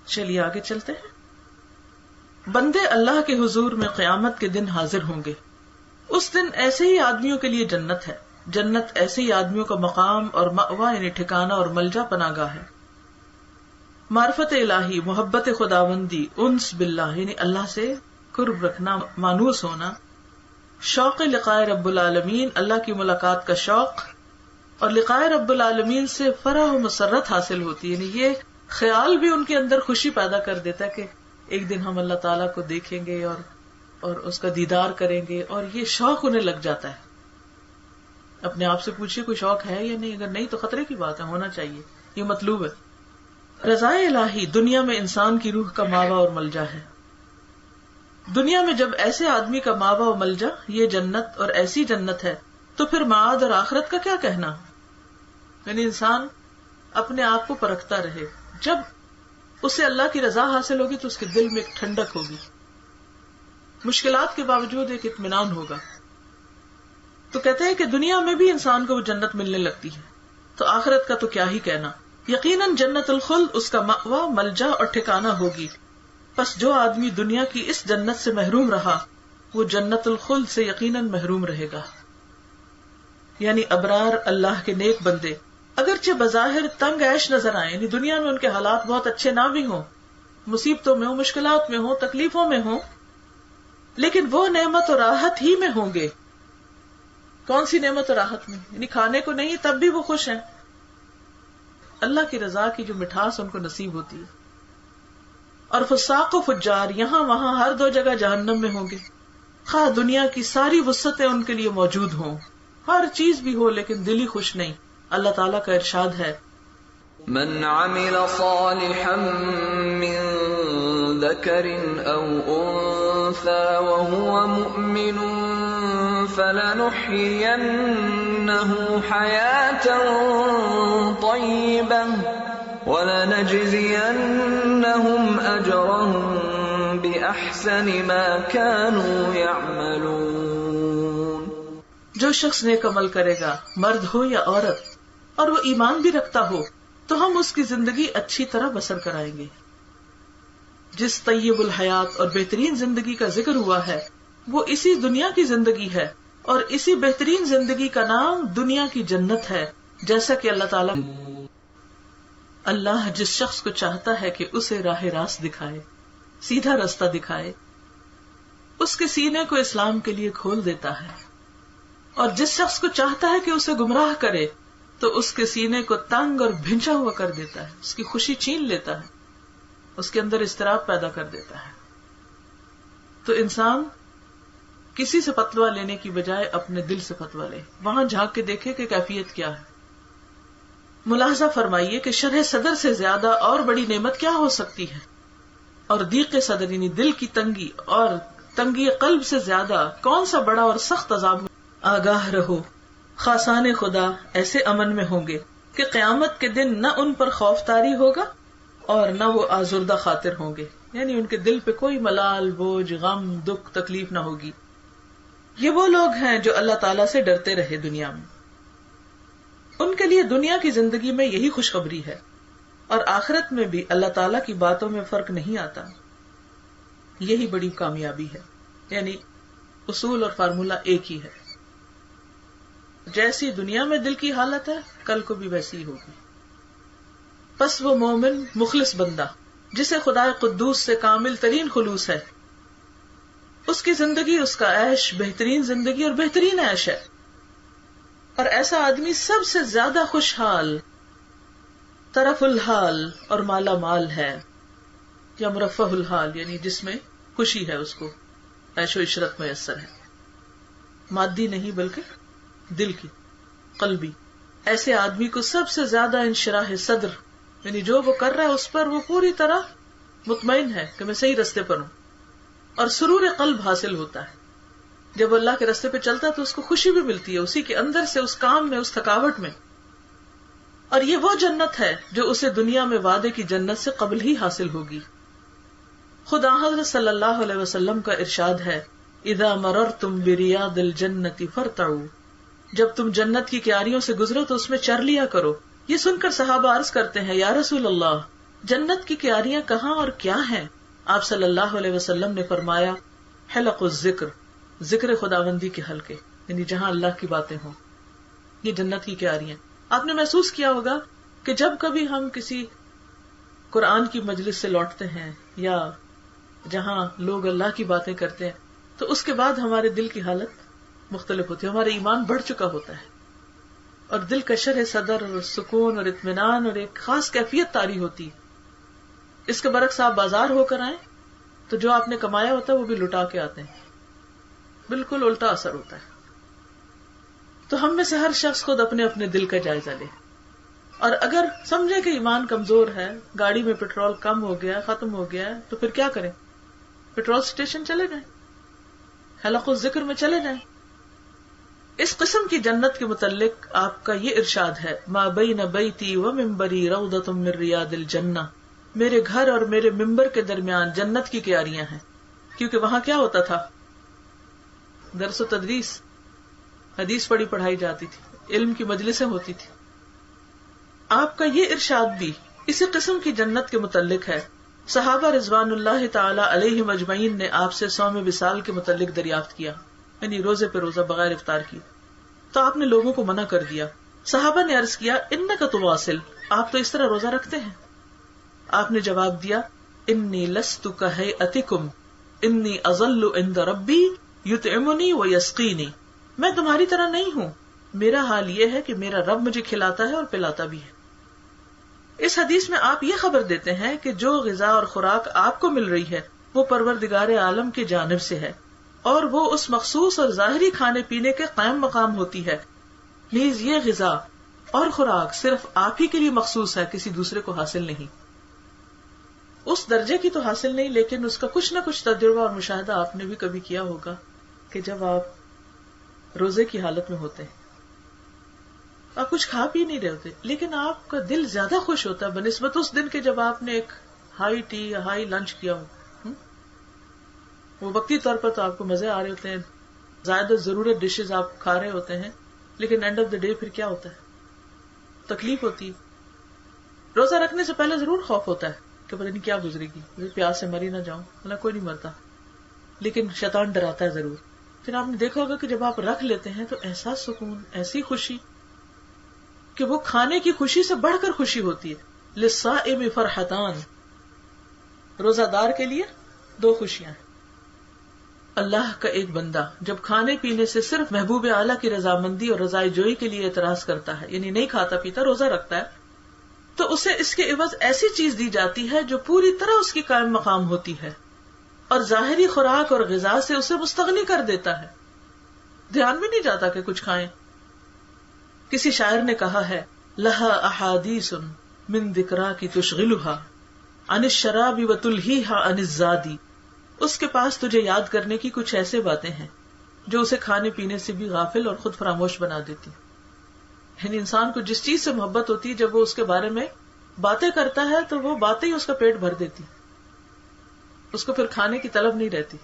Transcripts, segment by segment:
چلیے آگے چلتے ہیں. بندے اللہ کے حضور میں قیامت کے دن حاضر ہوں گے. اس دن ایسے ہی آدمیوں کے لیے جنت ہے. جنت ایسے ہی آدمیوں کا مقام اور مأویٰ یعنی ٹھکانہ اور ملجا پناہ گاہ ہے. معرفت الہی، محبت خداوندی، انس باللہ یعنی اللہ سے قرب رکھنا، مانوس ہونا، شوق لقاء رب العالمین، اللہ کی ملاقات کا شوق، اور لقاء رب العالمین سے فرح و مسرت حاصل ہوتی ہے. یعنی یہ خیال بھی ان کے اندر خوشی پیدا کر دیتا ہے کہ ایک دن ہم اللہ تعالیٰ کو دیکھیں گے اور اس کا دیدار کریں گے، اور یہ شوق انہیں لگ جاتا ہے. اپنے آپ سے پوچھئے کوئی شوق ہے یا نہیں، اگر نہیں تو خطرے کی بات ہے، ہونا چاہیے، یہ مطلوب ہے. رضا الہی دنیا میں انسان کی روح کا ماوا اور ملجا ہے. دنیا میں جب ایسے آدمی کا ماوا و ملجا یہ جنت اور ایسی جنت ہے تو پھر معاد اور آخرت کا کیا کہنا. یعنی انسان اپنے آپ کو پرکھتا رہے. جب اسے اللہ کی رضا حاصل ہوگی تو اس کے دل میں ایک ٹھنڈک ہوگی، مشکلات کے باوجود ایک اطمینان ہوگا. تو کہتے ہیں کہ دنیا میں بھی انسان کو وہ جنت ملنے لگتی ہے، تو آخرت کا تو کیا ہی کہنا. یقیناً جنت الخلد اس کا مأویٰ، ملجا اور ٹھکانہ ہوگی. پس جو آدمی دنیا کی اس جنت سے محروم رہا وہ جنت الخلد سے یقیناً محروم رہے گا. یعنی ابرار اللہ کے نیک بندے اگرچہ بظاہر تنگ عیش نظر آئیں، یعنی دنیا میں ان کے حالات بہت اچھے نہ بھی ہوں، مصیبتوں میں ہوں، مشکلات میں ہوں، تکلیفوں میں ہوں، لیکن وہ نعمت اور راحت ہی میں ہوں گے. کون سی نعمت اور راحت میں؟ یعنی کھانے کو نہیں تب بھی وہ خوش ہیں. اللہ کی رضا کی جو مٹھاس ان کو نصیب ہوتی ہے. اور فساق و فجار یہاں وہاں ہر دو جگہ جہنم میں ہوں گے. خواہ دنیا کی ساری وسعتیں ان کے لیے موجود ہوں، ہر چیز بھی ہو، لیکن دل ہی خوش نہیں. اللہ تعالیٰ کا ارشاد ہے، من عمل صالحا من ذکر او انثى وهو مؤمن فلنحيينه حياة طيبة وَلَنَجْزِيَنَّهُمْ أَجْرَهُمْ بِأَحْسَنِ مَا كَانُوا يَعْمَلُونَ. جو شخص نیک عمل کرے گا، مرد ہو یا عورت، اور وہ ایمان بھی رکھتا ہو، تو ہم اس کی زندگی اچھی طرح بسر کرائیں گے. جس طیب الحیات اور بہترین زندگی کا ذکر ہوا ہے وہ اسی دنیا کی زندگی ہے، اور اسی بہترین زندگی کا نام دنیا کی جنت ہے. جیسا کہ اللہ جس شخص کو چاہتا ہے کہ اسے راہ راست دکھائے، سیدھا راستہ دکھائے، اس کے سینے کو اسلام کے لیے کھول دیتا ہے، اور جس شخص کو چاہتا ہے کہ اسے گمراہ کرے تو اس کے سینے کو تنگ اور بھنچا ہوا کر دیتا ہے، اس کی خوشی چھین لیتا ہے، اس کے اندر اضطراب پیدا کر دیتا ہے. تو انسان کسی سے فتویٰ لینے کی بجائے اپنے دل سے فتویٰ لے، وہاں جھانک کے دیکھے کہ کیفیت کیا ہے. ملاحظہ فرمائیے کہ شرح صدر سے زیادہ اور بڑی نعمت کیا ہو سکتی ہے، اور ضیق صدر یعنی دل کی تنگی اور تنگی قلب سے زیادہ کون سا بڑا اور سخت عذاب. آگاہ رہو، خاصان خدا ایسے امن میں ہوں گے کہ قیامت کے دن نہ ان پر خوف طاری ہوگا اور نہ وہ آزردہ خاطر ہوں گے. یعنی ان کے دل پہ کوئی ملال، بوجھ، غم، دکھ، تکلیف نہ ہوگی. یہ وہ لوگ ہیں جو اللہ تعالیٰ سے ڈرتے رہے دنیا میں. ان کے لیے دنیا کی زندگی میں یہی خوشخبری ہے، اور آخرت میں بھی اللہ تعالیٰ کی باتوں میں فرق نہیں آتا. یہی بڑی کامیابی ہے. یعنی اصول اور فارمولہ ایک ہی ہے. جیسی دنیا میں دل کی حالت ہے کل کو بھی ویسی ہی ہوگی. پس وہ مومن مخلص بندہ جسے خدا قدوس سے کامل ترین خلوص ہے، اس کی زندگی، اس کا عیش بہترین زندگی اور بہترین عیش ہے. اور ایسا آدمی سب سے زیادہ خوشحال، طرف الحال اور مالا مال ہے، یا مرفہ الحال یعنی جس میں خوشی ہے، اس کو عیش و عشرت میسر ہے، مادی نہیں بلکہ دل کی، قلبی. ایسے آدمی کو سب سے زیادہ انشراح صدر یعنی جو وہ کر رہا ہے اس پر وہ پوری طرح مطمئن ہے کہ میں صحیح رستے پر ہوں، اور سرور قلب حاصل ہوتا ہے. جب اللہ کے راستے پہ چلتا ہے تو اس کو خوشی بھی ملتی ہے، اسی کے اندر سے، اس کام میں، اس تھکاوٹ میں. اور یہ وہ جنت ہے جو اسے دنیا میں وعدے کی جنت سے قبل ہی حاصل ہوگی. خدا حضرت صلی اللہ علیہ وسلم کا ارشاد ہے، اذا مررتم بریاض الجنت فرتعوا، جب تم جنت کی کیاریوں سے گزرو تو اس میں چر لیا کرو. یہ سن کر صحابہ عرض کرتے ہیں، یا رسول اللہ جنت کی کیاریاں کہاں اور کیا ہیں؟ آپ صلی اللہ علیہ وسلم نے فرمایا حلق الذکر، ذکر خداوندی کے حلقے، یعنی جہاں اللہ کی باتیں ہوں، یہ جنت کی کیاریاں۔ آپ نے محسوس کیا ہوگا کہ جب کبھی ہم کسی قرآن کی مجلس سے لوٹتے ہیں یا جہاں لوگ اللہ کی باتیں کرتے ہیں تو اس کے بعد ہمارے دل کی حالت مختلف ہوتی ہے، ہمارا ایمان بڑھ چکا ہوتا ہے اور دل کا شرح صدر اور سکون اور اطمینان اور ایک خاص کیفیت طاری ہوتی ہے۔ اس کے برعکس آپ بازار ہو کر آئیں تو جو آپ نے کمایا ہوتا ہے وہ بھی لٹا کے آتے ہیں، بالکل الٹا اثر ہوتا ہے۔ تو ہم میں سے ہر شخص خود اپنے اپنے دل کا جائزہ لے، اور اگر سمجھے کہ ایمان کمزور ہے، گاڑی میں پیٹرول کم ہو گیا، ختم ہو گیا ہے، تو پھر کیا کریں؟ پیٹرول سٹیشن چلے جائیں، حلق الذکر میں چلے جائیں۔ اس قسم کی جنت کے متعلق آپ کا یہ ارشاد ہے ما بین بیتی و منبری روضۃ من ریاض الجنہ، میرے گھر اور میرے ممبر کے درمیان جنت کی کیاریاں ہیں، کیونکہ وہاں کیا ہوتا تھا؟ درس و تدریس، حدیث پڑھائی جاتی تھی، علم کی مجلسیں ہوتی تھی۔ آپ کا یہ ارشاد بھی اسی قسم کی جنت کے متعلق ہے۔ صحابہ رضوان اللہ تعالی علیہم اجمعین نے آپ سے صوم وصال کے متعلق دریافت کیا، یعنی روزے پہ روزہ بغیر افطار کی، تو آپ نے لوگوں کو منع کر دیا۔ صحابہ نے عرض کیا انک تواصل، آپ تو اس طرح روزہ رکھتے ہیں؟ آپ نے جواب دیا انی لست کہیئتکم انی اظل عند ربی یطعمنی ویسقینی، میں تمہاری طرح نہیں ہوں، میرا حال یہ ہے کہ میرا رب مجھے کھلاتا ہے اور پلاتا بھی ہے۔ اس حدیث میں آپ یہ خبر دیتے ہیں کہ جو غذا اور خوراک آپ کو مل رہی ہے وہ پروردگار عالم کی جانب سے ہے، اور وہ اس مخصوص اور ظاہری کھانے پینے کے قائم مقام ہوتی ہے۔ نیز یہ غذا اور خوراک صرف آپ ہی کے لیے مخصوص ہے، کسی دوسرے کو حاصل نہیں۔ اس درجے کی تو حاصل نہیں، لیکن اس کا کچھ نہ کچھ تجربہ اور مشاہدہ آپ نے بھی کبھی کیا ہوگا کہ جب آپ روزے کی حالت میں ہوتے ہیں، آپ کچھ کھا پی نہیں رہے ہوتے، لیکن آپ کا دل زیادہ خوش ہوتا ہے بنسبت اس دن کے جب آپ نے ایک ہائی ٹی یا ہائی لنچ کیا ہو۔ وہ وقتی طور پر تو آپ کو مزے آ رہے ہوتے ہیں، زائد ضرورت ڈشز آپ کھا رہے ہوتے ہیں، لیکن اینڈ آف دا ڈے پھر کیا ہوتا ہے؟ تکلیف ہوتی ہے۔ روزہ رکھنے سے پہلے ضرور خوف ہوتا ہے کہ پتہ نہیں کیا گزرے گی، پیاس سے مری نہ جاؤں، اللہ کوئی نہیں مرتا، لیکن شیطان ڈراتا ہے ضرور۔ پھر آپ نے دیکھا ہوگا کہ جب آپ رکھ لیتے ہیں تو ایسا سکون، ایسی خوشی کہ وہ کھانے کی خوشی سے بڑھ کر خوشی ہوتی ہے۔ للصائم فرحتان، روزہ دار کے لیے دو خوشیاں ہیں۔ اللہ کا ایک بندہ جب کھانے پینے سے صرف محبوب اعلیٰ کی رضامندی اور رضائی جوئی کے لیے اعتراض کرتا ہے، یعنی نہیں کھاتا پیتا، روزہ رکھتا ہے، تو اسے اس کے عوض ایسی چیز دی جاتی ہے جو پوری طرح اس کی قائم مقام ہوتی ہے، اور ظاہری خوراک اور غذا سے اسے مستغنی کر دیتا ہے، دھیان بھی نہیں جاتا کہ کچھ کھائیں۔ کسی شاعر نے کہا ہے لہا احادیث من ذکراک تشغلها عن الشراب وتلہیها عن الزاد، اس کے پاس تجھے یاد کرنے کی کچھ ایسے باتیں ہیں جو اسے کھانے پینے سے بھی غافل اور خود فراموش بنا دیتی۔ یعنی انسان کو جس چیز سے محبت ہوتی ہے جب وہ اس کے بارے میں باتیں کرتا ہے تو وہ باتیں ہی اس کا پیٹ بھر دیتی، اس کو پھر کھانے کی طلب نہیں رہتی۔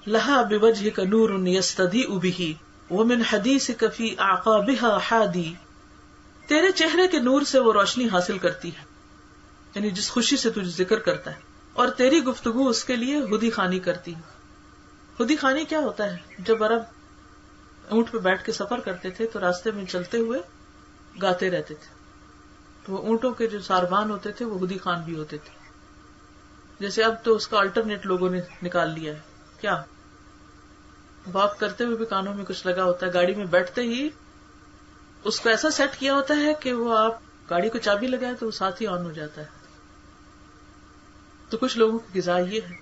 لہا بوجہک نور یستضیء بہ ومن حدیثک فی اعقابها حادی، تیرے چہرے کے نور سے وہ روشنی حاصل کرتی ہے، یعنی جس خوشی سے تجھے ذکر کرتا ہے، اور تیری گفتگو اس کے لیے ہدی خانی کرتی ہے۔ ہدی خانی کیا ہوتا ہے؟ جب عرب اونٹ پہ بیٹھ کے سفر کرتے تھے تو راستے میں چلتے ہوئے گاتے رہتے تھے، تو وہ اونٹوں کے جو ساربان ہوتے تھے وہ ہدی خان بھی ہوتے تھے۔ جیسے اب تو اس کا الٹرنیٹ لوگوں نے نکال لیا ہے، کیا واک کرتے ہوئے بھی کانوں میں کچھ لگا ہوتا ہے، گاڑی میں بیٹھتے ہی اس کو ایسا سیٹ کیا ہوتا ہے کہ وہ آپ گاڑی کو چابی لگائے تو وہ ساتھ ہی آن ہو جاتا ہے۔ تو کچھ لوگوں کی غذا یہ ہے،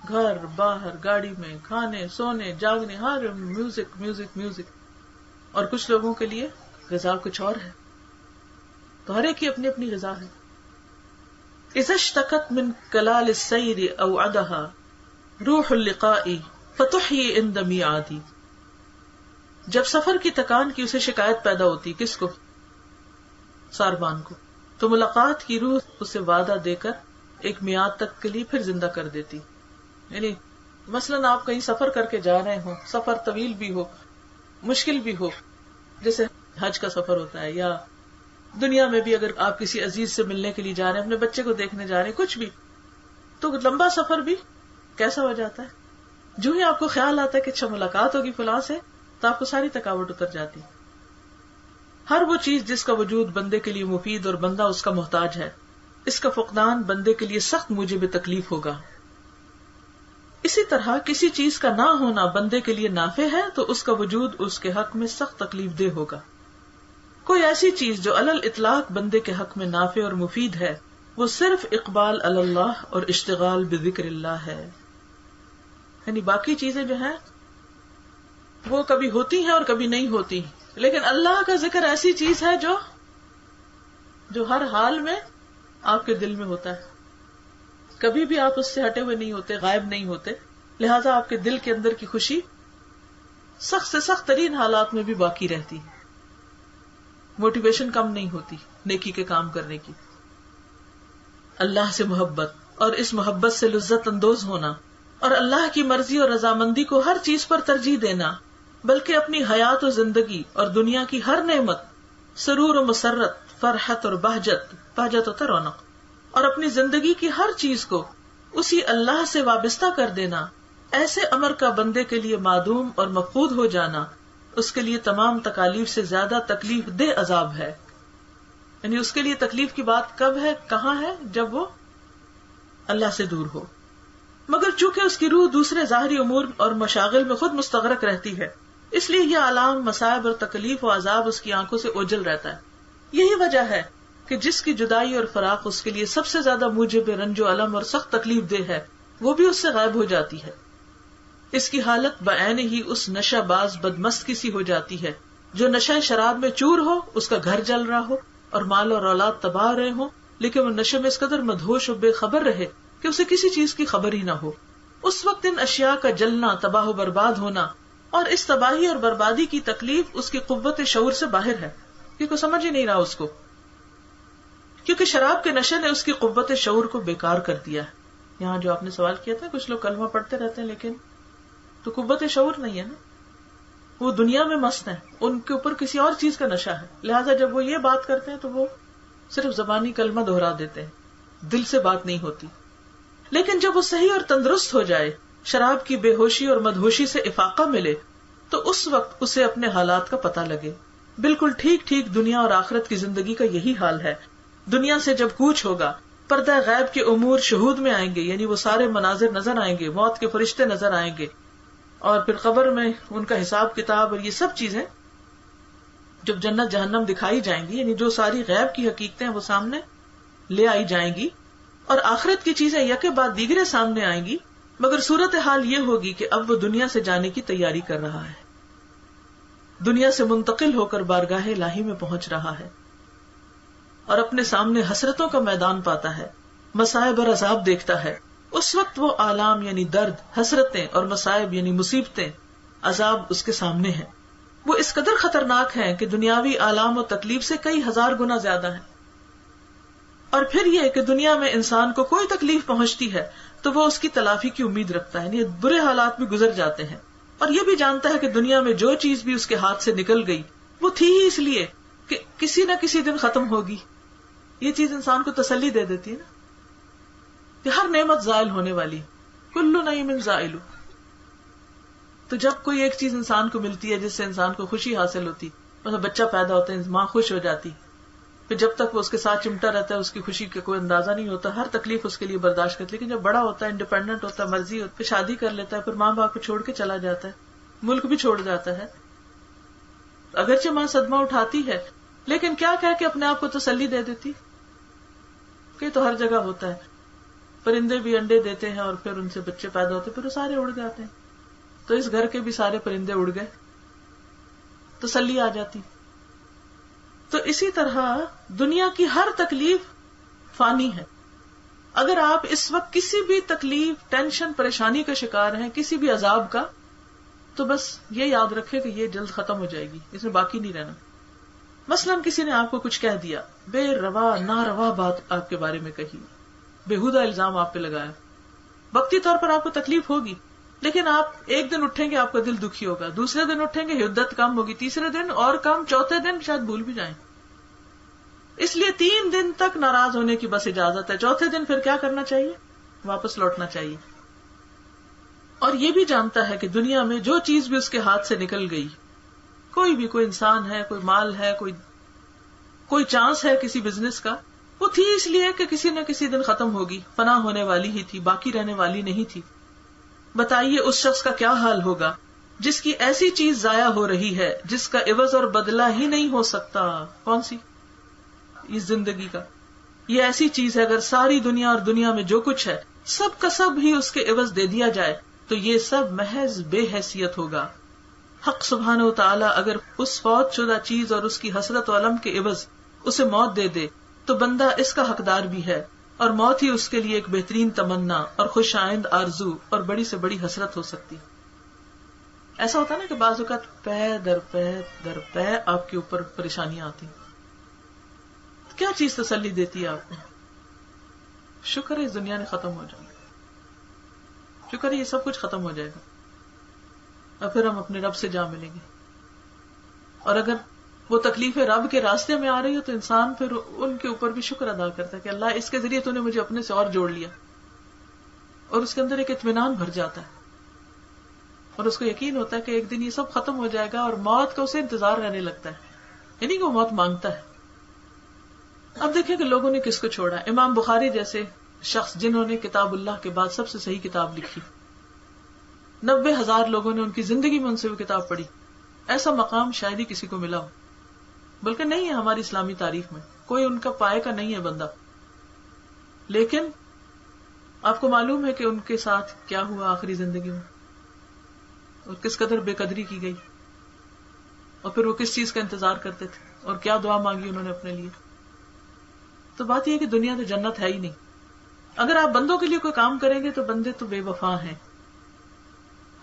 گھر باہر گاڑی میں کھانے سونے جاگنے، ہر میوزک میوزک میوزک، اور کچھ لوگوں کے لیے غذا کچھ اور ہے۔ تو ہر ایک کی اپنی اپنی غذا ہے۔ اذا اشتقت من کلال السیر اوعدها روح اللقاء فتحیی عند میعادی، جب سفر کی تکان کی اسے شکایت پیدا ہوتی، کس کو؟ ساربان کو، تو ملاقات کی روح اسے وعدہ دے کر ایک میعاد تک کے لیے پھر زندہ کر دیتی۔ یعنی مثلاً آپ کہیں سفر کر کے جا رہے ہوں، سفر طویل بھی ہو، مشکل بھی ہو، جیسے حج کا سفر ہوتا ہے یا دنیا میں بھی اگر آپ کسی عزیز سے ملنے کے لیے جا رہے ہیں، اپنے بچے کو دیکھنے جا رہے ہیں، کچھ بھی، تو لمبا سفر بھی کیسا ہو جاتا ہے؟ جو ہی آپ کو خیال آتا ہے کہ اچھا ملاقات ہوگی فلاں سے، تو آپ کو ساری تھکاوٹ اتر جاتی. ہر وہ چیز جس کا وجود بندے کے لیے مفید اور بندہ اس کا محتاج ہے، اس کا فقدان بندے کے لیے سخت موجب تکلیف ہوگا. اسی طرح کسی چیز کا نہ ہونا بندے کے لیے نافع ہے تو اس کا وجود اس کے حق میں سخت تکلیف دہ ہوگا. کوئی ایسی چیز جو علی الاطلاق بندے کے حق میں نافع اور مفید ہے، وہ صرف اقبال علی اللہ اور اشتغال بذکر اللہ ہے. یعنی باقی چیزیں جو ہیں وہ کبھی ہوتی ہیں اور کبھی نہیں ہوتی، لیکن اللہ کا ذکر ایسی چیز ہے جو ہر حال میں آپ کے دل میں ہوتا ہے. کبھی بھی آپ اس سے ہٹے ہوئے نہیں ہوتے، غائب نہیں ہوتے، لہذا آپ کے دل کے اندر کی خوشی سخت سے سخت ترین حالات میں بھی باقی رہتی ہے. موٹیویشن کم نہیں ہوتی نیکی کے کام کرنے کی. اللہ سے محبت اور اس محبت سے لذت اندوز ہونا اور اللہ کی مرضی اور رضامندی کو ہر چیز پر ترجیح دینا، بلکہ اپنی حیات و زندگی اور دنیا کی ہر نعمت، سرور و مسرت، فرحت اور بہجت و رونق، اور اپنی زندگی کی ہر چیز کو اسی اللہ سے وابستہ کر دینا، ایسے امر کا بندے کے لیے معدوم اور مفقود ہو جانا اس کے لیے تمام تکالیف سے زیادہ تکلیف دہ عذاب ہے. یعنی اس کے لیے تکلیف کی بات کب ہے، کہاں ہے؟ جب وہ اللہ سے دور ہو. مگر چونکہ اس کی روح دوسرے ظاہری امور اور مشاغل میں خود مستغرق رہتی ہے، اس لیے یہ آلام، مصائب اور تکلیف و عذاب اس کی آنکھوں سے اوجھل رہتا ہے. یہی وجہ ہے کہ جس کی جدائی اور فراق اس کے لیے سب سے زیادہ موجب رنج و الم اور سخت تکلیف دہ ہے، وہ بھی اس سے غائب ہو جاتی ہے. اس کی حالت بعین ہی اس نشہ باز بدمست کی سی ہو جاتی ہے جو نشہ شراب میں چور ہو، اس کا گھر جل رہا ہو اور مال اور اولاد تباہ رہے ہوں، لیکن وہ نشے میں اس قدر مدہوش و بے خبر رہے کہ اسے کسی چیز کی خبر ہی نہ ہو. اس وقت ان اشیاء کا جلنا، تباہ و برباد ہونا اور اس تباہی اور بربادی کی تکلیف اس کی قوت شعور سے باہر ہے، کیونکہ سمجھ ہی نہیں رہا اس کو، کیونکہ شراب کے نشے نے اس کی قوت شعور کو بیکار کر دیا ہے. یہاں جو آپ نے سوال کیا تھا، کچھ لوگ کلمہ پڑھتے رہتے ہیں لیکن تو قوت شعور نہیں ہے نا، وہ دنیا میں مست ہیں، ان کے اوپر کسی اور چیز کا نشہ ہے، لہٰذا جب وہ یہ بات کرتے ہیں تو وہ صرف زبانی کلمہ دہرا دیتے ہیں، دل سے بات نہیں ہوتی. لیکن جب وہ صحیح اور تندرست ہو جائے، شراب کی بے ہوشی اور مدہوشی سے افاقہ ملے، تو اس وقت اسے اپنے حالات کا پتہ لگے. بالکل ٹھیک ٹھیک دنیا اور آخرت کی زندگی کا یہی حال ہے. دنیا سے جب کوچ ہوگا، پردہ غیب کے امور شہود میں آئیں گے، یعنی وہ سارے مناظر نظر آئیں گے، موت کے فرشتے نظر آئیں گے، اور پھر قبر میں ان کا حساب کتاب اور یہ سب چیزیں جب جنت جہنم دکھائی جائیں گی، یعنی جو ساری غیب کی حقیقتیں وہ سامنے لے آئی جائیں گی، اور آخرت کی چیزیں یکے بعد دیگرے سامنے آئیں گی. مگر صورتحال یہ ہوگی کہ اب وہ دنیا سے جانے کی تیاری کر رہا ہے، دنیا سے منتقل ہو کر بارگاہ الہی میں پہنچ رہا ہے، اور اپنے سامنے حسرتوں کا میدان پاتا ہے، مصائب اور عذاب دیکھتا ہے. اس وقت وہ آلام یعنی درد، حسرتیں اور مصائب یعنی مصیبتیں، عذاب اس کے سامنے ہیں. وہ اس قدر خطرناک ہیں کہ دنیاوی آلام و تکلیف سے کئی ہزار گنا زیادہ ہیں. اور پھر یہ کہ دنیا میں انسان کو کوئی تکلیف پہنچتی ہے تو وہ اس کی تلافی کی امید رکھتا ہے، یعنی برے حالات بھی گزر جاتے ہیں، اور یہ بھی جانتا ہے کہ دنیا میں جو چیز بھی اس کے ہاتھ سے نکل گئی وہ تھی ہی اس لیے کہ کسی نہ کسی دن ختم ہوگی. یہ چیز انسان کو تسلی دے دیتی ہے نا کہ ہر نعمت زائل ہونے والی، کل نعیم زائل. تو جب کوئی ایک چیز انسان کو ملتی ہے جس سے انسان کو خوشی حاصل ہوتی، مطلب بچہ پیدا ہوتا ہے، ماں خوش ہو جاتی، پھر جب تک وہ اس کے ساتھ چمٹا رہتا ہے اس کی خوشی کا کوئی اندازہ نہیں ہوتا، ہر تکلیف اس کے لیے برداشت کرتی. لیکن جب بڑا ہوتا ہے، انڈیپینڈنٹ ہوتا ہے، مرضی ہوتی، پھر شادی کر لیتا ہے، پھر ماں باپ کو چھوڑ کے چلا جاتا ہے، ملک بھی چھوڑ جاتا ہے. اگرچہ ماں صدمہ اٹھاتی ہے لیکن کیا کہہ کے اپنے آپ کو تسلی دے دیتی کہ تو ہر جگہ ہوتا ہے. پرندے بھی انڈے دیتے ہیں اور پھر ان سے بچے پیدا ہوتے، پھر وہ سارے اڑ جاتے ہیں، تو اس گھر کے بھی سارے پرندے اڑ گئے، تسلی آ جاتی. تو اسی طرح دنیا کی ہر تکلیف فانی ہے. اگر آپ اس وقت کسی بھی تکلیف، ٹینشن، پریشانی کا شکار ہیں، کسی بھی عذاب کا، تو بس یہ یاد رکھے کہ یہ جلد ختم ہو جائے گی، اس میں باقی نہیں رہنا. مثلا کسی نے آپ کو کچھ کہہ دیا، بے روا ناروا بات آپ کے بارے میں کہی، بےہودہ الزام آپ پہ لگایا، وقتی طور پر آپ کو تکلیف ہوگی، لیکن آپ ایک دن اٹھیں گے آپ کا دل دکھی ہوگا، دوسرے دن اٹھیں گے حدت کم ہوگی، تیسرے دن اور کم، چوتھے دن شاید بھول بھی جائیں. اس لیے 3 دن تک ناراض ہونے کی بس اجازت ہے. چوتھے دن پھر کیا کرنا چاہیے؟ واپس لوٹنا چاہیے. اور یہ بھی جانتا ہے کہ دنیا میں جو چیز بھی اس کے ہاتھ سے نکل گئی، کوئی انسان ہے، کوئی مال ہے، کوئی چانس ہے کسی بزنس کا، وہ تھی اس لیے کہ کسی نہ کسی دن ختم ہوگی، فنا ہونے والی ہی تھی، باقی رہنے والی نہیں تھی. بتائیے اس شخص کا کیا حال ہوگا جس کی ایسی چیز ضائع ہو رہی ہے جس کا عوض اور بدلہ ہی نہیں ہو سکتا. کون سی؟ اس زندگی کا. یہ ایسی چیز ہے اگر ساری دنیا اور دنیا میں جو کچھ ہے سب کا سب ہی اس کے عوض دے دیا جائے تو یہ سب محض بے حیثیت ہوگا. حق سبحانہ و تعالی اگر اس فوت شدہ چیز اور اس کی حسرت و علم کے عوض اسے موت دے دے تو بندہ اس کا حقدار بھی ہے، اور موت ہی اس کے لیے ایک بہترین تمنا اور خوش آئند آرزو اور بڑی سے بڑی حسرت ہو سکتی. ایسا ہوتا ہے نا کہ بعض اوقات پے در پے آپ کے اوپر پریشانیاں آتی. کیا چیز تسلی دیتی ہے آپ کو؟ شکر ہے اس دنیا نے ختم ہو جائے گا، شکر ہے یہ سب کچھ ختم ہو جائے گا اور پھر ہم اپنے رب سے جا ملیں گے. اور اگر وہ تکلیفیں رب کے راستے میں آ رہی ہو تو انسان پھر ان کے اوپر بھی شکر ادا کرتا ہے کہ اللہ اس کے ذریعے تو نے مجھے اپنے سے اور جوڑ لیا، اور اس کے اندر ایک اطمینان بھر جاتا ہے اور اس کو یقین ہوتا ہے کہ ایک دن یہ سب ختم ہو جائے گا، اور موت کا اسے انتظار رہنے لگتا ہے، یعنی کہ وہ موت مانگتا ہے. اب دیکھیں کہ لوگوں نے کس کو چھوڑا. امام بخاری جیسے شخص جنہوں نے کتاب اللہ کے بعد سب سے صحیح کتاب لکھی، 90,000 لوگوں نے ان کی زندگی میں ان سے وہ کتاب پڑھی. ایسا مقام شاید ہی کسی کو ملا ہو، بلکہ نہیں ہے ہماری اسلامی تاریخ میں، کوئی ان کا پائے کا نہیں ہے بندہ. لیکن آپ کو معلوم ہے کہ ان کے ساتھ کیا ہوا آخری زندگی میں، اور کس قدر بے قدری کی گئی، اور پھر وہ کس چیز کا انتظار کرتے تھے اور کیا دعا مانگی انہوں نے اپنے لیے. تو بات یہ ہے کہ دنیا تو جنت ہے ہی نہیں. اگر آپ بندوں کے لیے کوئی کام کریں گے تو بندے تو بے وفا ہیں،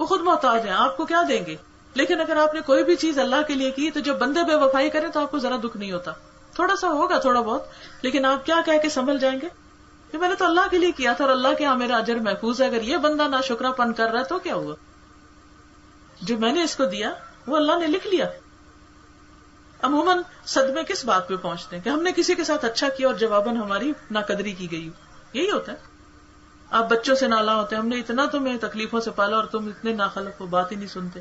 وہ خود محتاج ہیں، آپ کو کیا دیں گے. لیکن اگر آپ نے کوئی بھی چیز اللہ کے لیے کی تو جب بندے بے وفائی کریں تو آپ کو ذرا دکھ نہیں ہوتا، تھوڑا سا ہوگا تھوڑا بہت، لیکن آپ کیا کہہ کے سنبھل جائیں گے کہ میں نے تو اللہ کے لیے کیا تھا اور اللہ کے یہاں میرا اجر محفوظ ہے. اگر یہ بندہ ناشکرا پن کر رہا ہے تو کیا ہوا، جو میں نے اس کو دیا وہ اللہ نے لکھ لیا. عموماً صدمے کس بات پہ پہنچتے ہیں کہ ہم نے کسی کے ساتھ اچھا کیا اور جواباً ہماری ناقدری کی گئی. یہی ہوتا ہے. آپ بچوں سے نالا ہوتے ہیں، ہم نے اتنا تمہیں تکلیفوں سے پالا اور تم اتنے ناخلف ہو، بات ہی نہیں سنتے.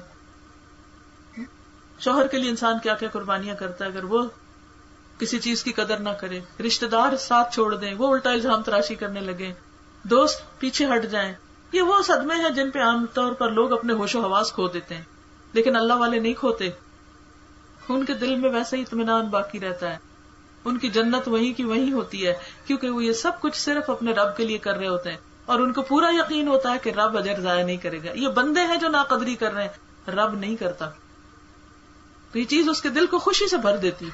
شوہر کے لیے انسان کیا کیا قربانیاں کرتا ہے اگر وہ کسی چیز کی قدر نہ کرے. رشتہ دار ساتھ چھوڑ دیں، وہ الٹا الزام تراشی کرنے لگے، دوست پیچھے ہٹ جائیں. یہ وہ صدمے ہیں جن پہ عام طور پر لوگ اپنے ہوش و حواس کھو دیتے ہیں، لیکن اللہ والے نہیں کھوتے. ان کے دل میں ویسے ہی اطمینان باقی رہتا ہے، ان کی جنت وہیں کی وہیں ہوتی ہے، کیونکہ وہ یہ سب کچھ صرف اپنے رب کے لیے کر رہے ہوتے ہیں اور ان کو پورا یقین ہوتا ہے کہ رب اجر ضائع نہیں کرے گا. یہ بندے ہیں جو ناقدری کر رہے ہیں، رب نہیں کرتا. تو یہ چیز اس کے دل کو خوشی سے بھر دیتی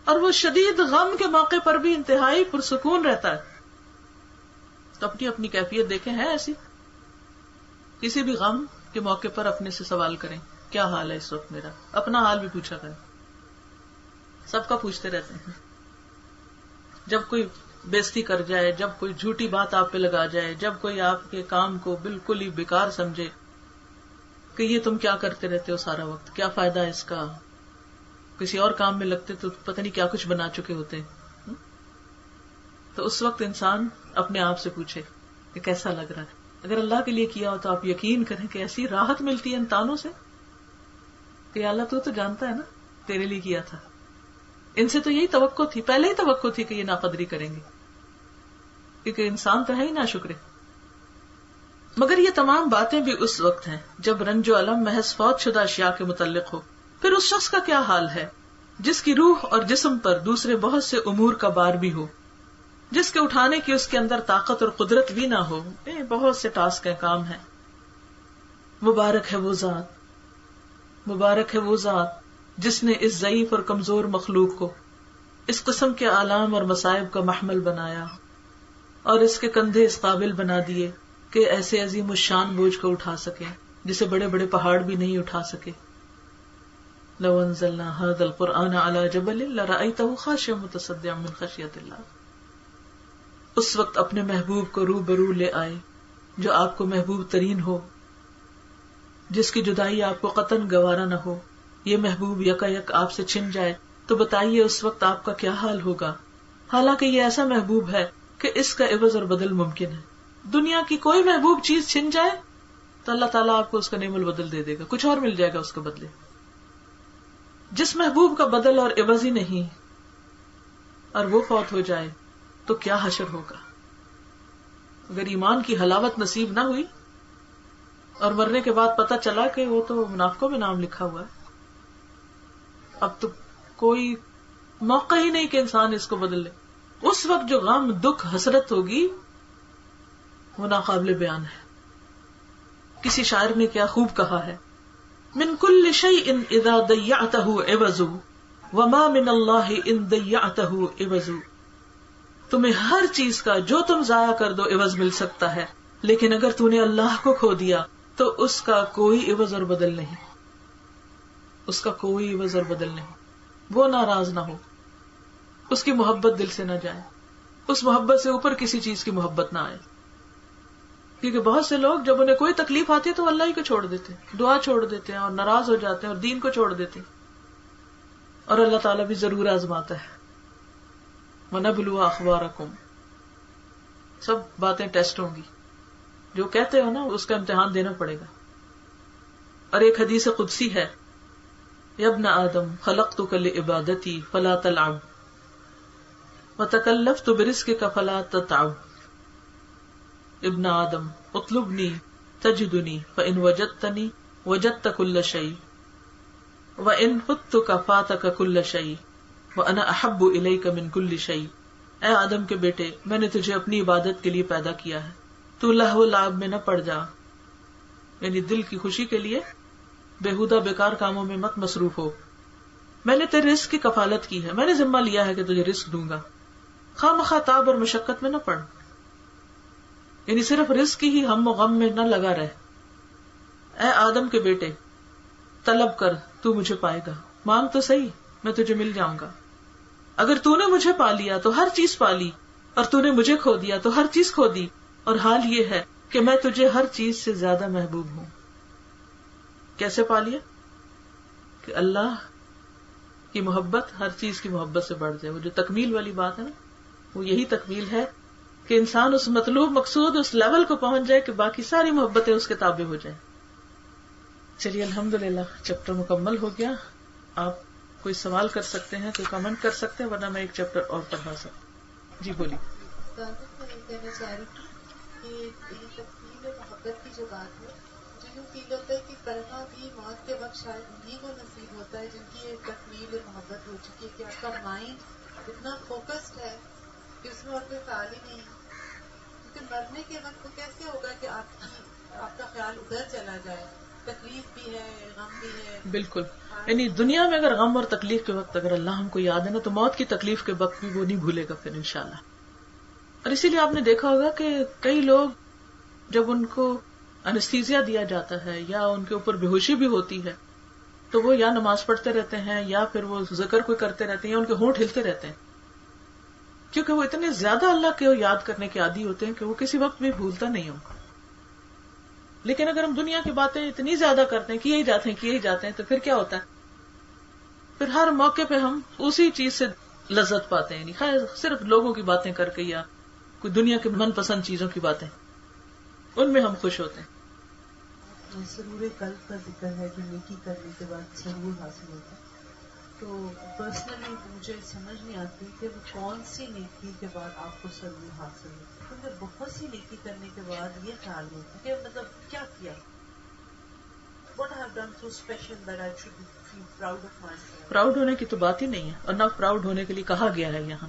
اور وہ شدید غم کے موقع پر بھی انتہائی پرسکون رہتا ہے. تو اپنی اپنی کیفیت دیکھیں، ہے ایسی. کسی بھی غم کے موقع پر اپنے سے سوال کریں کیا حال ہے اس وقت میرا، اپنا حال بھی پوچھا کریں. سب کا پوچھتے رہتے ہیں. جب کوئی بےزتی کر جائے، جب کوئی جھوٹی بات آپ پہ لگا جائے، جب کوئی آپ کے کام کو بالکل ہی بیکار سمجھے کہ یہ تم کیا کرتے رہتے ہو سارا وقت، کیا فائدہ ہے اس کا، کسی اور کام میں لگتے تو پتہ نہیں کیا کچھ بنا چکے ہوتے ہیں. تو اس وقت انسان اپنے آپ سے پوچھے کہ کیسا لگ رہا ہے. اگر اللہ کے لیے کیا ہو تو آپ یقین کریں کہ ایسی راحت ملتی ہے ان تانوں سے کہ اللہ تو جانتا ہے نا تیرے لیے کیا تھا. ان سے تو یہی توقع تھی، پہلے ہی توقع تھی کہ یہ ناقدری کریں گے، کیونکہ انسان تو ہے ہی ناشکرے. مگر یہ تمام باتیں بھی اس وقت ہیں جب رنج و الم محض فوت شدہ اشیاء کے متعلق ہو. پھر اس شخص کا کیا حال ہے جس کی روح اور جسم پر دوسرے بہت سے امور کا بار بھی ہو، جس کے اٹھانے کی اس کے اندر طاقت اور قدرت بھی نہ ہو. بہت سے ٹاسک ہیں، کام ہے. مبارک ہے وہ ذات جس نے اس ضعیف اور کمزور مخلوق کو اس قسم کے آلام اور مصائب کا محمل بنایا اور اس کے کندھے اس قابل بنا دیے کہ ایسے عظیم الشان بوجھ کو اٹھا سکے جسے بڑے بڑے پہاڑ بھی نہیں اٹھا سکے. لو انزلنا هذا القرآن على جبل لرأيته خاشعا متصدعا من خشية الله. اس وقت اپنے محبوب کو روبرو لے آئے جو آپ کو محبوب ترین ہو، جس کی جدائی آپ کو قطعاً گوارا نہ ہو. یہ محبوب یکا یک آپ سے چھن جائے تو بتائیے اس وقت آپ کا کیا حال ہوگا. حالانکہ یہ ایسا محبوب ہے کہ اس کا عوض اور بدل ممکن ہے. دنیا کی کوئی محبوب چیز چھن جائے تو اللہ تعالیٰ آپ کو اس کا نعم البدل دے دے گا، کچھ اور مل جائے گا اس کے بدلے. جس محبوب کا بدل اور عوض ہی نہیں اور وہ فوت ہو جائے تو کیا حشر ہوگا. اگر ایمان کی حلاوت نصیب نہ ہوئی اور مرنے کے بعد پتہ چلا کہ وہ تو منافقوں میں نام لکھا ہوا ہے، اب تو کوئی موقع ہی نہیں کہ انسان اس کو بدل لے. اس وقت جو غم، دکھ، حسرت ہوگی وہ ناقابل بیان ہے. کسی شاعر نے کیا خوب کہا ہے، من کل شیء اذا ضیعته عوض وما من اللہ ان ضیعته عوض. تمہیں ہر چیز کا جو تم ضائع کر دو عوض مل سکتا ہے، لیکن اگر تو نے اللہ کو کھو دیا تو اس کا کوئی عوض اور بدل نہیں. اس کا کوئی عوض اور بدل نہیں. وہ ناراض نہ ہو، اس کی محبت دل سے نہ جائے، اس محبت سے اوپر کسی چیز کی محبت نہ آئے. کیونکہ بہت سے لوگ جب انہیں کوئی تکلیف آتی ہے تو اللہ ہی کو چھوڑ دیتے ہیں، دعا چھوڑ دیتے ہیں اور ناراض ہو جاتے ہیں اور دین کو چھوڑ دیتے ہیں. اور اللہ تعالیٰ بھی ضرور آزماتا ہے. وَنَبْلُوَ أَخْبَارَكُمْ، سب باتیں ٹیسٹ ہوں گی. جو کہتے ہو نا اس کا امتحان دینا پڑے گا. اور ایک حدیث قدسی ہے، یا ابن آدم خلقتک لعبادتی فلا تلعب وتکلفت برزقک فلا تتعب. ابن آدم اطلبنی تجدنی فإن وجدتنی وجدت كل شيء وإن فتك فاتك كل شيء وأنا أحب إليك من كل شيء. اے آدم کے بیٹے، میں نے تجھے اپنی عبادت کے لیے پیدا کیا ہے، تو لہو لعب میں نہ پڑ جا، یعنی دل کی خوشی کے لیے بےہودہ بیکار کاموں میں مت مصروف ہو. میں نے تیرے رزق کی کفالت کی ہے، میں نے ذمہ لیا ہے کہ تجھے رزق دوں گا. خواہ مخواہ تاب اور مشقت میں نہ پڑ، یعنی صرف رزق کی ہی ہم و غم میں نہ لگا رہے. اے آدم کے بیٹے، طلب کر تو مجھے پائے گا، مانگ تو صحیح، میں تجھے مل جاؤں گا. اگر تو نے مجھے پا لیا تو ہر چیز پا لی، اور تو نے مجھے کھو دیا تو ہر چیز کھو دی. اور حال یہ ہے کہ میں تجھے ہر چیز سے زیادہ محبوب ہوں. کیسے پا لیا؟ کہ اللہ کی محبت ہر چیز کی محبت سے بڑھ جائے. وہ جو تکمیل والی بات ہے نا، وہ یہی تکمیل ہے کہ انسان اس مطلوب مقصود اس لیول کو پہنچ جائے کہ باقی ساری محبتیں اس کے تابع ہو جائیں. چلیے الحمدللہ چیپٹر مکمل ہو گیا. آپ کوئی سوال کر سکتے ہیں، کوئی کمنٹ کر سکتے ہیں، ورنہ میں ایک چیپٹر اور پڑھا سکتا. جی بولیے. کہنا چاہ رہی تھی کہ یہ تفصیل محبت کی جو بات ہے، مجھے یوں فیل ہوتا ہے کہ کلمہ بھی موت کے وقت شاید انہیں کو نصیب ہوتا ہے جن کی ایک تکمیل محبت ہو چکی ہے، کہ آپ کا مائنڈ اتنا فوکسڈ ہے کہ اس میں اور کوئی خیال ہی نہیں ہے. کیونکہ مرنے کے وقت تو کیسے ہوگا کہ آپ کا خیال ادھر چلا جائے، تکلیف بھی ہے، غم بھی ہے. بالکل، یعنی دنیا میں اگر غم اور تکلیف کے وقت اگر اللہ ہم کو یاد ہے نا، تو موت کی تکلیف کے وقت بھی وہ نہیں بھولے گا پھر انشاءاللہ. اور اسی لیے آپ نے دیکھا ہوگا کہ کئی لوگ جب ان کو انستھیزیا دیا جاتا ہے یا ان کے اوپر بے ہوشی بھی ہوتی ہے تو وہ یا نماز پڑھتے رہتے ہیں یا پھر وہ ذکر کوئی کرتے رہتے ہیں یا ان کے ہونٹ ہلتے رہتے ہیں، کیونکہ وہ اتنے زیادہ اللہ کے یاد کرنے کے عادی ہوتے ہیں کہ وہ کسی وقت بھی بھولتا نہیں ہوں. لیکن اگر ہم دنیا کی باتیں اتنی زیادہ کرتے ہیں، کیے ہی جاتے ہیں تو پھر کیا ہوتا ہے، پھر ہر موقع پہ ہم اسی چیز سے لذت پاتے ہیں. خیر صرف لوگوں کی باتیں کر کے یا کوئی دنیا کے من پسند چیزوں کی باتیں، ان میں ہم خوش ہوتے ہیں. سرور قلب کا ذکر ہے جو نیکی کرنے کے بعد سرور حاصل ہوتا ہے. تو پرسنلی مجھے سمجھ نہیں آتی کہ وہ کون سی نیکی کے بعد آپ کو سرور حاصل ہوتا ہے، کیونکہ بہت سی نیکی کرنے کے بعد یہ خیال ہوتا ہے کہ مطلب کیا What I have done so special that I should feel proud of myself. Proud ہونے کی تو بات ہی نہیں ہے، اور نہ پراؤڈ ہونے کے لیے کہا گیا ہے یہاں.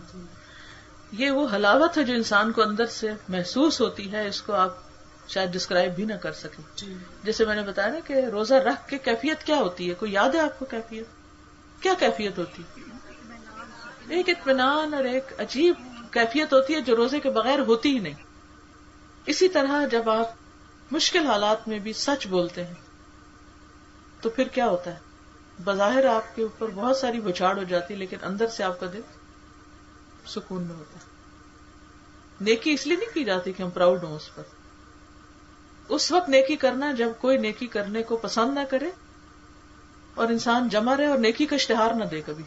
یہ وہ حلاوت ہے جو انسان کو اندر سے محسوس ہوتی ہے، اس کو آپ شاید ڈسکرائب بھی نہ کر سکیں. جیسے میں نے بتایا نا کہ روزہ رکھ کے کیفیت کیا ہوتی ہے، کوئی یاد ہے آپ کو کیفیت کیا کیفیت ہوتی؟ ایک اطمینان اور ایک عجیب کیفیت ہوتی ہے جو روزے کے بغیر ہوتی ہی نہیں. اسی طرح جب آپ مشکل حالات میں بھی سچ بولتے ہیں تو پھر کیا ہوتا ہے، بظاہر آپ کے اوپر بہت ساری بچھاڑ ہو جاتی ہے لیکن اندر سے آپ کا دل سکون میں ہوتا ہے. نیکی اس لیے نہیں کی جاتی کہ ہم پراؤڈ ہوں اس پر. اس وقت نیکی کرنا جب کوئی نیکی کرنے کو پسند نہ کرے اور انسان جمع رہے اور نیکی کا اشتہار نہ دے کبھی.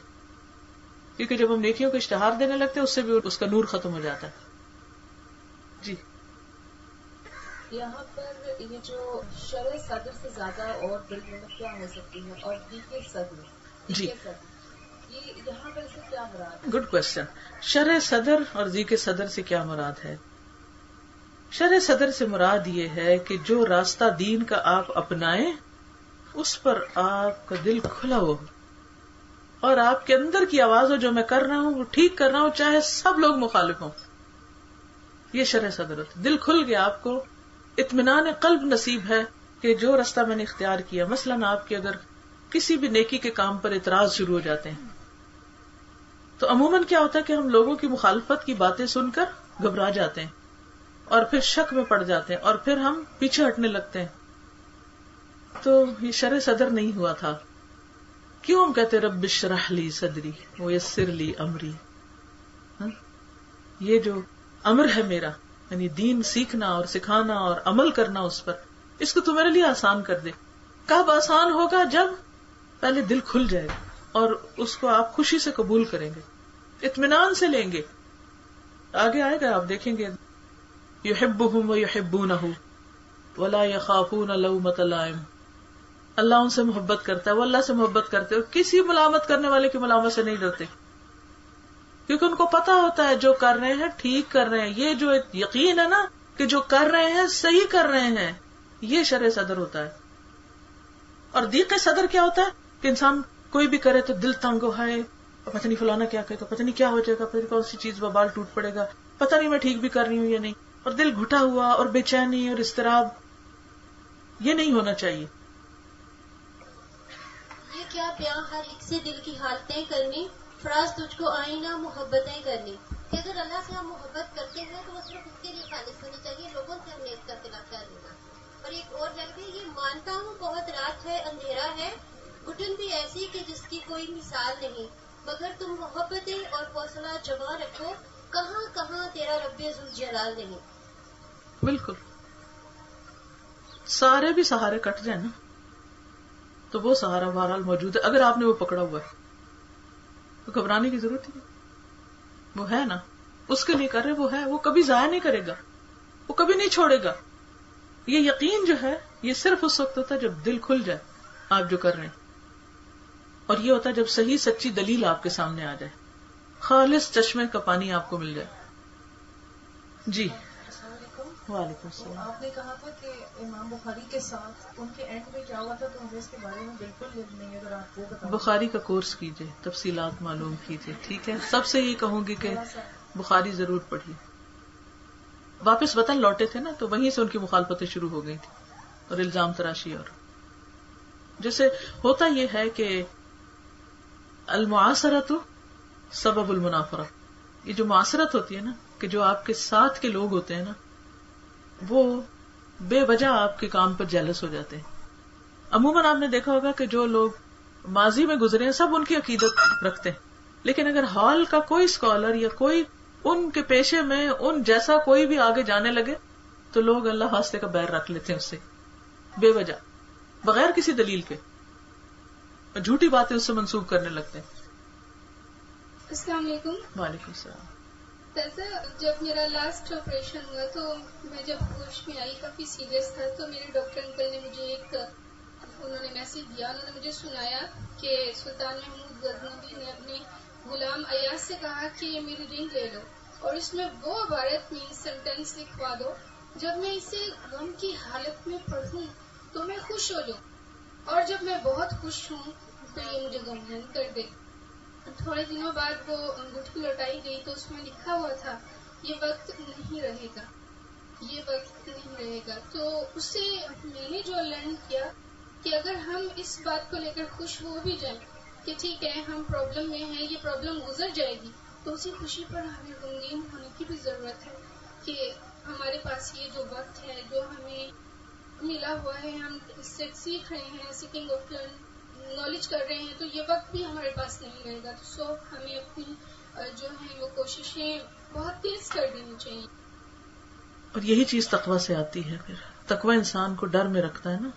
کیونکہ جب ہم نیکیوں کو اشتہار دینے لگتے ہیں اس سے بھی اس کا نور ختم ہو جاتا ہے. جی یہاں پر یہ جو شرح صدر سے زیادہ اور بڑی کیا ہو سکتی ہے، اور دیکھے صدر جی یہ یہاں پر سے کیا مراد ہے؟ Good question. شرح صدر اور ذیق صدر سے کیا مراد ہے؟ شرح صدر سے مراد یہ ہے کہ جو راستہ دین کا آپ اپنائیں اس پر آپ کا دل کھلا ہو اور آپ کے اندر کی آواز ہو جو میں کر رہا ہوں وہ ٹھیک کر رہا ہوں چاہے سب لوگ مخالف ہوں. یہ شرح صدر ہوتا ہے. دل کھل گیا، آپ کو اطمینان قلب نصیب ہے کہ جو راستہ میں نے اختیار کیا. مثلاً آپ کے اگر کسی بھی نیکی کے کام پر اعتراض شروع ہو جاتے ہیں تو عموماً کیا ہوتا ہے کہ ہم لوگوں کی مخالفت کی باتیں سن کر گھبرا جاتے ہیں اور پھر شک میں پڑ جاتے ہیں اور پھر ہم پیچھے ہٹنے لگتے ہیں. تو یہ شرح صدر نہیں ہوا تھا. کیوں ہم کہتے رب اشرح لی صدری ویسر لی امری؟ یہ جو امر ہے میرا، یعنی دین سیکھنا اور سکھانا اور عمل کرنا اس پر، اس کو تو میرے لیے آسان کر دے. کب آسان ہوگا؟ جب پہلے دل کھل جائے گا اور اس کو آپ خوشی سے قبول کریں گے، اطمینان سے لیں گے. آگے آئے گا، آپ دیکھیں گے یحبہم ویحبونہ ولا یخافون لومۃ لائم. اللہ ان سے محبت کرتا ہے، وہ اللہ سے محبت کرتے اور کسی ملامت کرنے والے کی ملامت سے نہیں ڈرتے، کیونکہ ان کو پتا ہوتا ہے جو کر رہے ہیں ٹھیک کر رہے ہیں. یہ جو یقین ہے نا کہ جو کر رہے ہیں صحیح کر رہے ہیں، یہ شرح صدر ہوتا ہے. اور ضیق صدر کیا ہوتا ہے کہ انسان کوئی بھی کرے تو دل تنگ ہو، ہے پتہ نہیں فلانا کیا کہے گا، پتہ نہیں کیا ہو جائے گا، پتہ نہیں کون سی چیز بال ٹوٹ پڑے گا، پتہ نہیں میں ٹھیک بھی کر رہی ہوں یا نہیں، اور دل گھٹا ہوا اور بے چینی اور اضطراب. یہ نہیں ہونا چاہیے. یہ کیا بیاں ہر ایک سے دل کی حالتیں کرنی، فراز تجھ کو آئیں نہ محبتیں کرنی. کہ اگر اللہ سے ہم محبت کرتے ہیں تو وہ صرف اس کے لیے خالص ہونی چاہیے، لوگوں سے ہم نیت کا خلاف کر لینا. اور ایک اور جگہ یہ مانتا ہوں بہت رات ہے اندھیرا ہے، گھٹن بھی ایسی کہ جس کی کوئی مثال نہیں، مگر تم محبتیں اور حوصلہ جمع رکھو، کہاں کہاں تیرا رب ذوالجلال نہیں. بالکل سارے بھی سہارے کٹ جائیں نا تو وہ سہارا بہرحال موجود ہے. اگر آپ نے وہ پکڑا ہوا ہے تو گھبرانے کی ضرورت نہیں. وہ ہے نا، اس کے لیے کر رہے، وہ ہے، وہ کبھی ضائع نہیں کرے گا، وہ کبھی نہیں چھوڑے گا. یہ یقین جو ہے یہ صرف اس وقت ہوتا ہے جب دل کھل جائے آپ جو کر رہے ہیں. اور یہ ہوتا ہے جب صحیح سچی دلیل آپ کے سامنے آ جائے، خالص چشمے کا پانی آپ کو مل جائے. جی وعلیکم السلام. آپ نے کہا تھا کہ امام بخاری کے ساتھ ان کے اینڈ میں کیا ہوا تھا، تو ہمیں اس کے بارے میں بالکل علم نہیں ہے، اگر آپ وہ بتائیں. بخاری کا کورس کیجئے، تفصیلات معلوم کیجئے. ٹھیک ہے، سب سے یہ کہوں گی کہ بخاری ضرور پڑھیے. واپس وطن لوٹے تھے نا تو وہیں سے ان کی مخالفتیں شروع ہو گئی تھی اور الزام تراشی. اور جیسے ہوتا یہ ہے کہ المعاصرت سبب المنافرہ، یہ جو معاصرت ہوتی ہے نا کہ جو آپ کے ساتھ کے لوگ ہوتے ہیں نا وہ بے وجہ آپ کے کام پر جیلس ہو جاتے ہیں. عموماً آپ نے دیکھا ہوگا کہ جو لوگ ماضی میں گزرے ہیں سب ان کی عقیدت رکھتے ہیں، لیکن اگر ہال کا کوئی اسکالر یا کوئی ان کے پیشے میں ان جیسا کوئی بھی آگے جانے لگے تو لوگ اللہ واسطے کا بیر رکھ لیتے ہیں اس سے بے وجہ، بغیر کسی دلیل کے، جھوٹی باتیں اس سے منسوب کرنے لگتے ہیں. السلام علیکم. وعلیکم السلام. تازہ جب میرا لاسٹ آپریشن ہوا تو میں جب ہوش میں آئی کافی سیریس تھا، تو میرے ڈاکٹر انکل نے مجھے انہوں نے میسج دیا، انہوں نے مجھے سنایا کہ سلطان محمود غزنوی نے اپنے غلام ایاز سے کہا کہ یہ میری رنگ لے لو اور اس میں وہ عبارت مین سینٹینس لکھوا دو جب میں اسے غم کی حالت میں پڑھوں تو میں خوش ہو جاؤں، اور جب میں بہت خوش ہوں تو یہ مجھے غمگین کر دے. تھوڑے دنوں بعد وہ انگوٹھی لوٹائی گئی تو اس میں لکھا ہوا تھا یہ وقت نہیں رہے گا، یہ وقت نہیں رہے گا. تو اس سے میں نے جو لرن کیا کہ اگر ہم اس بات کو لے کر خوش ہو بھی جائیں کہ ٹھیک ہے ہم پرابلم میں ہیں، یہ پرابلم گزر جائے گی، تو اسی خوشی پر ہمیں غمگین ہونے کی بھی ضرورت ہے کہ ہمارے پاس یہ جو وقت ہے جو ہمیں ملا ہوا ہے، ہم اس سے سیکھ رہے ہیں، سیکنگ آف نالج کر رہے ہیں، تو یہ وقت بھی ہمارے پاس نہیں رہے گا. سو ہمیں اپنی جو ہے وہ کوششیں بہت تیز کر دینی چاہیے. اور یہی چیز تقوی سے آتی ہے. پھر تقوی انسان کو ڈر میں رکھتا ہے نا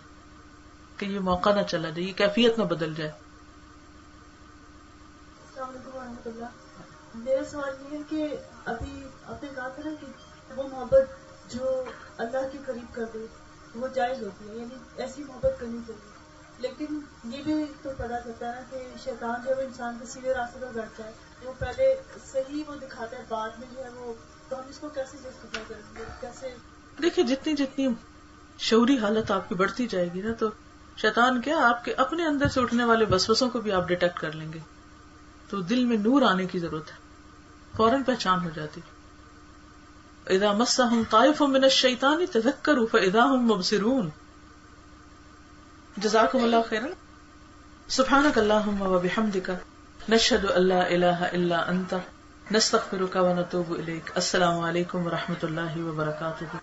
کہ یہ موقع نہ چلا جائے، یہ کیفیت نہ بدل جائے. السلام علیکم ورحمۃ اللہ. میرا سوال یہ ہے کہ ابھی آپ نے کہا تھا نا کہ وہ محبت جو اللہ کے قریب کر دے وہ جائز ہوتی ہے، یعنی ایسی محبت کرنی چاہیے. لیکن یہ بھی تو پتا چلتا ہے کہ شیطان جب انسان کے سیدھے راستے پر بیٹھتا ہے وہ پہلے صحیح وہ دکھاتا ہے، بعد میں جو ہے وہ، تو ہم اس کو کیسے جسٹیفائی کریں گے؟ کیسے؟ دیکھیے جتنی جتنی شعوری حالت آپ کی بڑھتی جائے گی نا، تو شیطان کیا آپ کے اپنے اندر سے اٹھنے والے وسوسوں کو بھی آپ ڈیٹیکٹ کر لیں گے. تو دل میں نور آنے کی ضرورت ہے، فوراً پہچان ہو جاتی. اذا مسهم طائف من الشیطان تذکروا فاذا هم مبصرون. جزاکم اللہ خیرا. سبحانک اللہم وبحمدک نشہد ان لا الہ الا انت نستغفرک ونتوب الیک. السلام علیکم ورحمۃ اللہ وبرکاتہ.